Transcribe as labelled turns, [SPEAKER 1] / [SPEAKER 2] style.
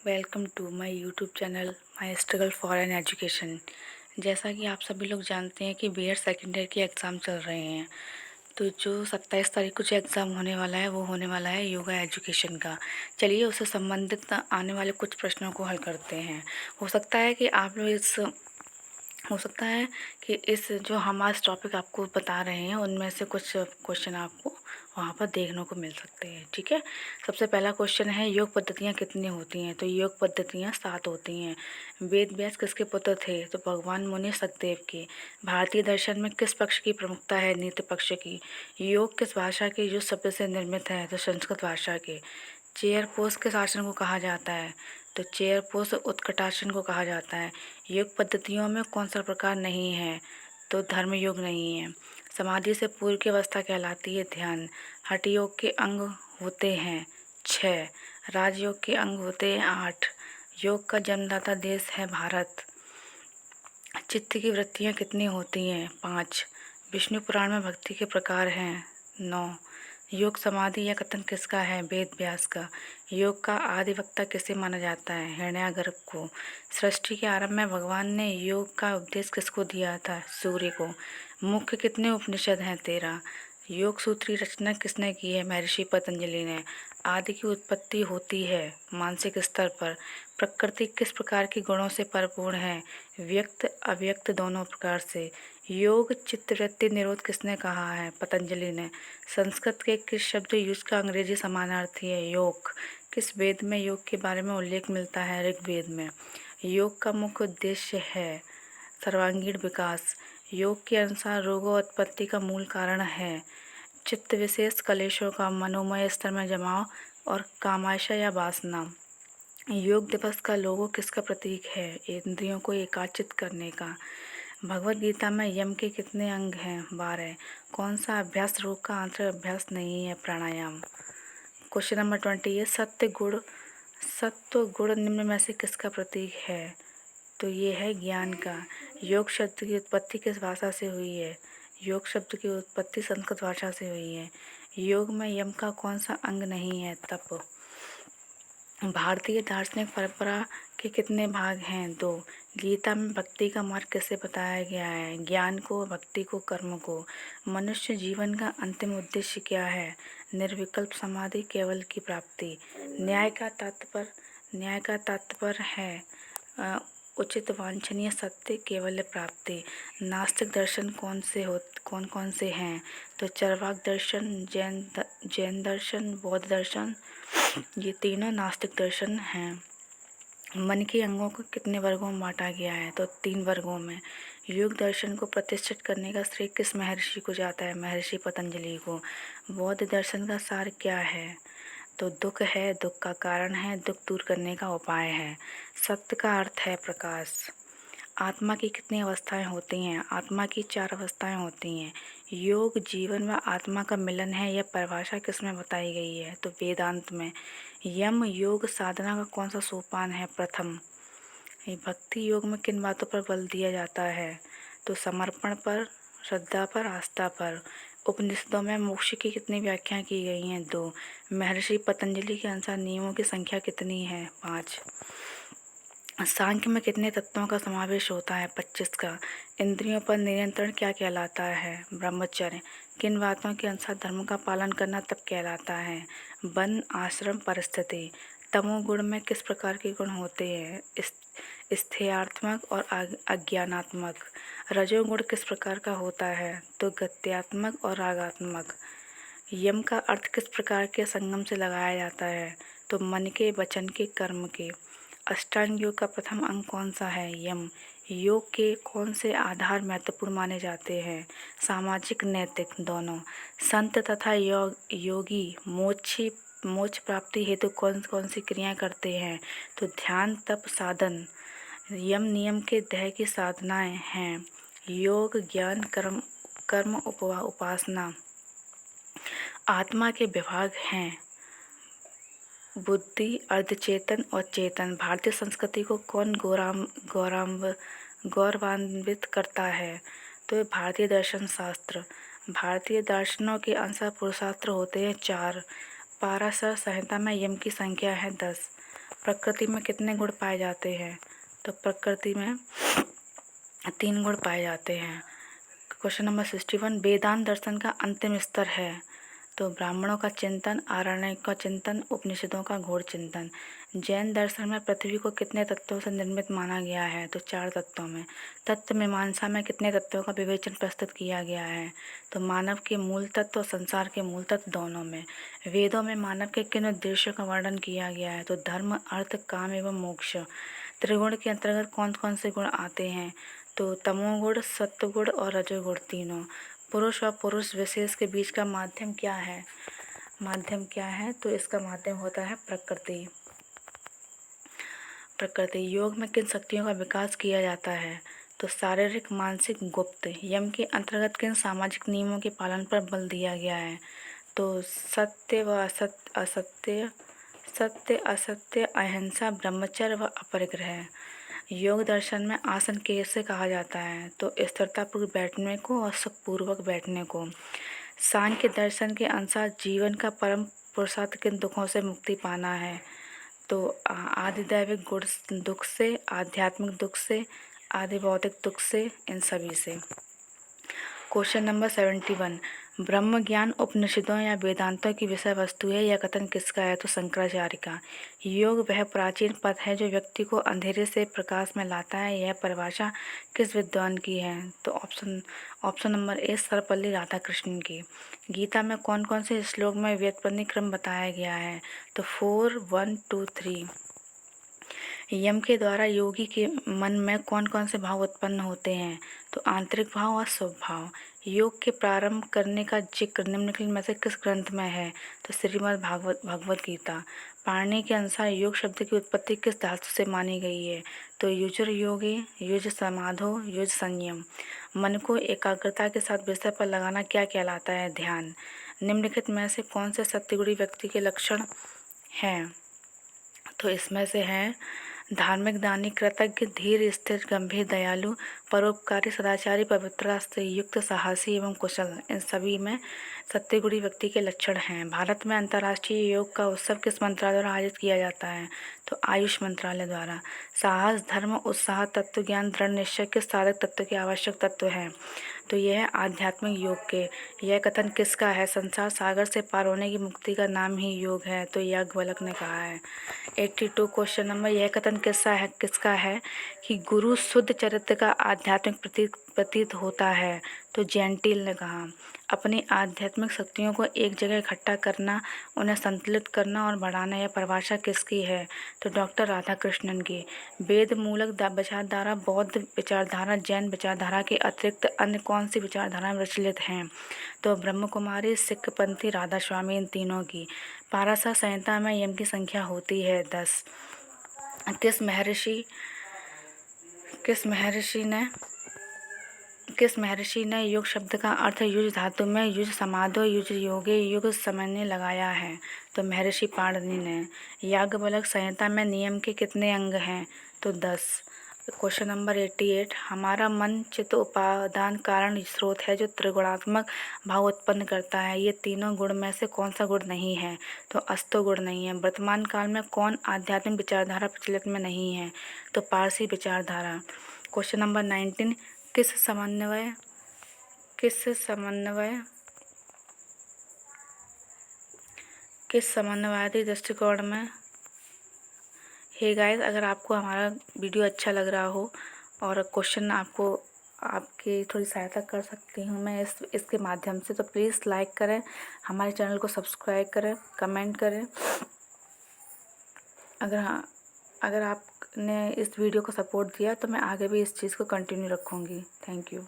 [SPEAKER 1] Welcome to my YouTube channel my struggle for an education. जैसा कि आप सभी लोग जानते हैं कि बीएड सेकेंड ईयर के एग्ज़ाम चल रहे हैं, तो जो 27 तारीख को जो एग्ज़ाम होने वाला है वो होने वाला है योगा एजुकेशन का। चलिए उससे संबंधित आने वाले कुछ प्रश्नों को हल करते हैं। हो सकता है कि आप लोग हो सकता है कि इस जो हम आज टॉपिक आपको बता रहे हैं उनमें से कुछ क्वेश्चन आपको वहाँ पर देखने को मिल सकते हैं। ठीक है, सबसे पहला क्वेश्चन है योग पद्धतियाँ कितनी होती हैं? तो योग पद्धतियाँ 7 होती हैं। वेद व्यास किसके पुत्र थे? तो भगवान मुनि सचदेव के। भारतीय दर्शन में किस पक्ष की प्रमुखता है? नित्य पक्ष की। योग किस भाषा के युज शब्द से निर्मित है? तो संस्कृत भाषा के। चेयर पोज किस आसन को कहा जाता है? तो चेयर पोज उत्कटासन को कहा जाता है। योग पद्धतियों में कौन सा प्रकार नहीं है? तो धर्म योग नहीं है। समाधि से पूर्व की अवस्था कहलाती है ध्यान। हठ योग के अंग होते हैं 6। राजयोग के अंग होते हैं 8। योग का जन्मदाता देश है भारत। चित्त की वृत्तियाँ कितनी होती हैं? 5। विष्णु पुराण में भक्ति के प्रकार हैं 9। योग समाधि या कथन किसका है? वेद व्यास का। योग का आदिवक्ता किसे माना जाता है? हिरण्यागर्भ को। सृष्टि के आरंभ में भगवान ने योग का उपदेश किसको दिया था? सूर्य को। मुख्य कितने उपनिषद हैं? 13। योग सूत्र की रचना किसने की है? महर्षि पतंजलि ने। आदि की उत्पत्ति होती है मानसिक स्तर पर। प्रकृति किस प्रकार के गुणों से परिपूर्ण है? व्यक्त अव्यक्त दोनों प्रकार से। योग चित्तवृत्ति निरोध किसने कहा है? पतंजलि ने। संस्कृत के किस शब्द युज का अंग्रेजी समानार्थी है? योग। किस वेद में योग के बारे में उल्लेख मिलता है? ऋग्वेद में। योग का मुख्य उद्देश्य है सर्वांगीण विकास। योग के अनुसार रोगों उत्पत्ति का मूल कारण है चित्त विशेष कलेशों का मनोमय स्तर में जमाव और कामाशय या वासना। योग दिवस का लोगो किसका प्रतीक है? इंद्रियों को एकाचित करने का। भगवद गीता में यम के कितने अंग हैं? 12। कौन सा अभ्यास रोग का आंतरिक अभ्यास नहीं है? प्राणायाम। क्वेश्चन नंबर 20 है सत्व गुण निम्न में से किसका प्रतीक है? तो ये है ज्ञान का। योग शब्द की उत्पत्ति किस भाषा से हुई है? योग शब्द की उत्पत्ति संस्कृत भाषा से हुई है। योग में यम का कौन सा अंग नहीं है? तप। भारतीय दार्शनिक परंपरा के कितने भाग हैं? 2। गीता में भक्ति का मार्ग कैसे बताया गया है? ज्ञान को, भक्ति को, कर्म को। मनुष्य जीवन का अंतिम उद्देश्य क्या है? निर्विकल्प समाधि, केवल की प्राप्ति। न्याय का तात्पर्य है उचित वांछनीय सत्य, केवल प्राप्ति। नास्तिक दर्शन कौन कौन से हैं? तो चरवाक दर्शन, जैन दर्शन, बौद्ध दर्शन, ये तीनों नास्तिक दर्शन हैं। मन के अंगों को कितने वर्गों में बांटा गया है? तो 3 वर्गों में। योग दर्शन को प्रतिष्ठित करने का श्रेय किस महर्षि को जाता है? महर्षि पतंजलि को। बौद्ध दर्शन का सार क्या है? तो दुख है, दुख का कारण है, दुख दूर करने का उपाय है। सत्य का अर्थ है प्रकाश। आत्मा की कितनी अवस्थाएं होती हैं? आत्मा की 4 अवस्थाएं होती हैं। योग जीवन व आत्मा का मिलन है, यह परिभाषा किसमें बताई गई है? तो वेदांत में। यम योग साधना का कौन सा सोपान है? प्रथम। ये भक्ति योग में किन बातों पर बल दिया जाता है? तो समर्पण पर, श्रद्धा पर, आस्था पर। उपनिषदों में मोक्ष की कितनी व्याख्या की गई हैं? 2। महर्षि पतंजलि के अनुसार नियमों की संख्या कितनी है? 5। सांख्य में कितने तत्वों का समावेश होता है? 25 का। इंद्रियों पर नियंत्रण क्या कहलाता है? ब्रह्मचर्य। किन बातों के अनुसार धर्म का पालन करना तप कहलाता है? वन, आश्रम, परिस्थिति। तमोगुण में किस प्रकार के गुण होते हैं? स्थेयात्मक और अज्ञानात्मक। रजोगुण किस प्रकार का होता है? तो गत्यात्मक और रागात्मक। यम का अर्थ किस प्रकार के संगम से लगाया जाता है? तो मन के, वचन के, कर्म के। अष्टांग योग का प्रथम अंग कौन सा है? यम। योग के कौन से आधार महत्वपूर्ण माने जाते हैं? सामाजिक, नैतिक, दोनों। संत तथा योगी मोक्ष प्राप्ति हेतु कौन कौन सी क्रियाएं करते हैं? तो ध्यान, तप, साधन। यम नियम के देह की साधनाएं हैं योग, ज्ञान, कर्म उपासना। आत्मा के विभाग हैं बुद्धि, अर्धचेतन और चेतन। भारतीय संस्कृति को कौन गौरवान्वित करता है? तो भारतीय दर्शन शास्त्र। भारतीय दर्शनों के अनुसार पुरुषार्थ होते हैं 4। पाराशर संहिता में यम की संख्या है 10। प्रकृति में कितने गुण पाए जाते हैं? तो प्रकृति में 3 गुण पाए जाते हैं। क्वेश्चन नंबर 61, वेदांत दर्शन का अंतिम स्तर है? तो ब्राह्मणों का चिंतन, आरण्यक का चिंतन, उपनिषदों का घोर चिंतन। जैन दर्शन में पृथ्वी को कितने तत्वों से निर्मित माना गया है? तो 4 तत्वों में। तत्व मीमांसा में कितने तत्वों का विवेचन प्रस्तुत किया गया है? तो मानव के मूल तत्व और संसार के मूल तत्व दोनों में। वेदों में मानव के किन उद्देश्यों का वर्णन किया गया है? तो धर्म, अर्थ, काम एवं मोक्ष। त्रिगुण के अंतर्गत कौन कौन से गुण आते हैं? तो तमोगुण, सत्वगुण और रजोगुण तीनों। पुरुष और पुरुष विशेष के बीच का माध्यम क्या है? तो इसका माध्यम होता है प्रकृति। योग में किन शक्तियों का विकास किया जाता है? तो शारीरिक, मानसिक, गुप्त। यम के अंतर्गत किन सामाजिक नियमों के पालन पर बल दिया गया है? तो सत्य व असत्य, अहिंसा, ब्रह्मचर्य व अपरिग्रह। योग दर्शन में आसन कैसे कहा जाता है? तो स्थिरतापूर्वक बैठने को और सुखपूर्वक बैठने को। सांख्य दर्शन के अनुसार जीवन का परम पुरुषार्थ किन दुखों से मुक्ति पाना है? तो आदिदैविक गुण दुख से, आध्यात्मिक दुख से, आदि भौतिक दुख से, इन सभी से। क्वेश्चन नंबर 71, ब्रह्म ज्ञान उपनिषदों या वेदांतों की विषय वस्तु है, यह कथन किसका है? तो शंकराचार्य का। योग वह प्राचीन पथ है जो व्यक्ति को अंधेरे से प्रकाश में लाता है, यह परिभाषा किस विद्वान की है? तो option number A Sarvepalli Radhakrishnan की। गीता में कौन कौन से श्लोक में व्युत्पत्ति क्रम बताया गया है? तो 4, 1, 2, 3। यम के द्वारा योगी के मन में कौन कौन से भाव उत्पन्न होते हैं? तो आंतरिक भाव और शुभ भाव। योग के प्रारंभ करने का जिक्र निम्नलिखित में से किस ग्रंथ में है? तो श्रीमद् भगवत गीता। पाणिनि के अनुसार योग शब्द की उत्पत्ति किस धातु से मानी गई है? तो युजुर योगे, युज समाधो, युज संयम। मन को एकाग्रता के साथ विषय पर लगाना क्या कहलाता है? ध्यान। निम्नलिखित में से कौन से सत्युगुणी व्यक्ति के लक्षण हैं? तो इसमें से है धार्मिक, दानी, कृतज्ञ, धीर, स्थिर, गंभीर, दयालु, परोपकारी, सदाचारी, पवित्रता से युक्त, साहसी एवं कुशल। इन सभी में सत्युगुणी व्यक्ति के लक्षण हैं। भारत में अंतर्राष्ट्रीय योग का उत्सव किस मंत्रालय द्वारा आयोजित किया जाता है? तो आयुष मंत्रालय द्वारा। साहस, धर्म, उत्साह, तत्व ज्ञान, दृढ़ निश्चय किस साधक तत्व के आवश्यक तत्व हैं? तो यह है आध्यात्मिक योग के। यह कथन किसका है? संसार सागर से पार होने की मुक्ति का नाम ही योग है, तो याज्ञवल्क्य ने कहा है। 82 क्वेश्चन नंबर, यह कथन किसका है कि गुरु शुद्ध चरित्र का आध्यात्मिक प्रतीत होता है? तो जेंटिल ने कहा। अपनी आध्यात्मिक शक्तियों को एक जगह इकट्ठा करना, उन्हें संतुलित करना और बढ़ाना, यह परिभाषा किसकी है? तो डॉक्टर राधाकृष्णन की। वेद मूलक विचारधारा, बौद्ध विचारधारा, जैन विचारधारा के अतिरिक्त अन्य कौन सी विचारधाराएं प्रचलित हैं? तो ब्रह्म कुमारी, सिखपंथी, राधा स्वामी, इन तीनों की। पाराशर संहिता में यम की संख्या होती है 10। किस महर्षि ने योग शब्द का अर्थ युज धातु में युज समाधो, युज योगे, युग समन्वय लगाया है? तो महर्षि पाणिनि ने। याज्ञवल्क्य संहिता में नियम के कितने अंग हैं? तो 10। क्वेश्चन नंबर 88, हमारा मन चित्त उपादान कारण स्रोत है जो त्रिगुणात्मक भाव उत्पन्न करता है, ये तीनों गुण में से कौन सा गुण नहीं है? तो अस्तो गुण नहीं है। वर्तमान काल में कौन आध्यात्मिक विचारधारा प्रचलित में नहीं है? तो पारसी विचारधारा। क्वेश्चन नंबर 19, किस समन्वयवादी दृष्टिकोण में। हे गाइस, अगर आपको हमारा वीडियो अच्छा लग रहा हो और क्वेश्चन आपकी थोड़ी सहायता कर सकती हूँ मैं इसके माध्यम से, तो प्लीज़ लाइक करें, हमारे चैनल को सब्सक्राइब करें, कमेंट करें। अगर आपने इस वीडियो को सपोर्ट दिया तो मैं आगे भी इस चीज़ को कंटिन्यू रखूँगी। Thank you.